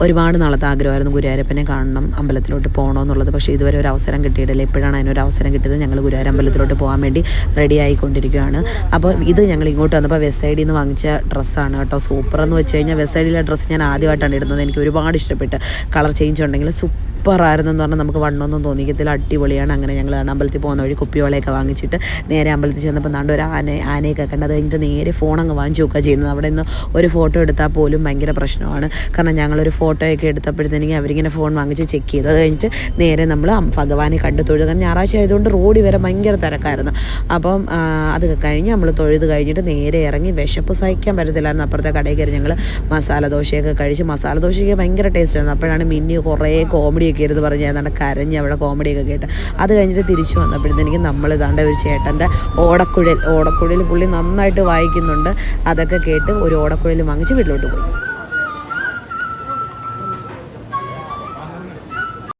ഒരുപാട് നാളത്തെ ആഗ്രഹമായിരുന്നു ഗുരുവായൂരപ്പനെ കാണണം, അമ്പലത്തിലോട്ട് പോകണമെന്നുള്ളത്. പക്ഷേ ഇതുവരെ ഒരു അവസരം കിട്ടിയിട്ടില്ല. ഇപ്പോഴാണ് അതിനൊരു അവസരം കിട്ടിയത്. ഞങ്ങൾ ഗുരുവായൂർ അമ്പലത്തിലോട്ട് പോകാൻ വേണ്ടി റെഡി ആയിക്കൊണ്ടിരിക്കുകയാണ്. അപ്പോൾ ഇത് ഞങ്ങൾ ഇങ്ങോട്ട് വന്നപ്പോൾ വെസ്റ്റ് സൈഡിൽ നിന്ന് വാങ്ങിച്ച ഡ്രസ്സാണ് കേട്ടോ. സൂപ്പറെന്ന് വെച്ച് കഴിഞ്ഞാൽ വെസ്റ്റ് സൈഡിലെ ഡ്രസ്സ് ഞാൻ ആദ്യമായിട്ടാണ് ഇടുന്നത്. എനിക്ക് ഒരുപാട് ഇഷ്ടപ്പെട്ട്. കളർ ചേഞ്ച് ഉണ്ടെങ്കിൽ സൂപ്പറായിരുന്നെന്ന് പറഞ്ഞാൽ നമുക്ക് വണ്ണമൊന്നും തോന്നിക്കത്തില്ല. അടിപൊളിയാണ്. അങ്ങനെ ഞങ്ങൾ അമ്പലത്തിൽ പോകുന്ന വഴി കുപ്പിയോളയൊക്കെ വാങ്ങിച്ചിട്ട് നേരെ അമ്പലത്തിൽ ചെന്നപ്പോൾ നാണ്ട് ഒരു ആനയൊക്കെ കണ്ട് അത് കഴിഞ്ഞിട്ട് നേരെ ഫോൺ അങ്ങ് വാങ്ങിച്ചു നോക്കുക ചെയ്യുന്നത്. അവിടെ നിന്ന് ഒരു ഫോട്ടോ എടുത്താൽ പോലും ഭയങ്കര പ്രശ്നമാണ്. കാരണം ഞങ്ങളൊരു ഫോട്ടോയൊക്കെ എടുത്തപ്പോഴത്തേനെങ്കിൽ അവരിങ്ങനെ ഫോൺ വാങ്ങിച്ച് ചെക്ക് ചെയ്തു. അത് കഴിഞ്ഞിട്ട് നേരെ നമ്മൾ ഭഗവാനെ കണ്ട് തൊഴുത്. കാരണം ഞായറാഴ്ച ആയതുകൊണ്ട് റോഡിൽ വരെ ഭയങ്കര തിരക്കായിരുന്നു. അപ്പം അത് കഴിഞ്ഞ് നമ്മൾ തൊഴുത് കഴിഞ്ഞിട്ട് നേരെ ഇറങ്ങി. വിശപ്പ് സഹിക്കാൻ പറ്റത്തില്ലായിരുന്നു. അപ്പുറത്തെ കടയിൽ കയറി ഞങ്ങൾ മസാല ദോശയൊക്കെ കഴിച്ച്. മസാല ദോശയൊക്കെ ഭയങ്കര ടേസ്റ്റായിരുന്നു. അപ്പോഴാണ് മിന്നി കുറേ കോമഡിയൊക്കെ ഇരുന്ന് പറഞ്ഞ് ഏതാണ്ട് കരഞ്ഞ് അവിടെ കോമഡിയൊക്കെ കേട്ട്. അത് കഴിഞ്ഞിട്ട് തിരിച്ചു വന്നപ്പോഴത്തേക്ക് നമ്മൾ ഇതാണ്ട് ഒരു ചേട്ടൻ്റെ ഓടക്കുഴൽ പുള്ളി നന്നായിട്ട് വായിക്കുന്നുണ്ട്. അതൊക്കെ കേട്ട് ഒരു ഓടക്കുഴൽ വാങ്ങിച്ച് വീട്ടിലോട്ട് പോയി.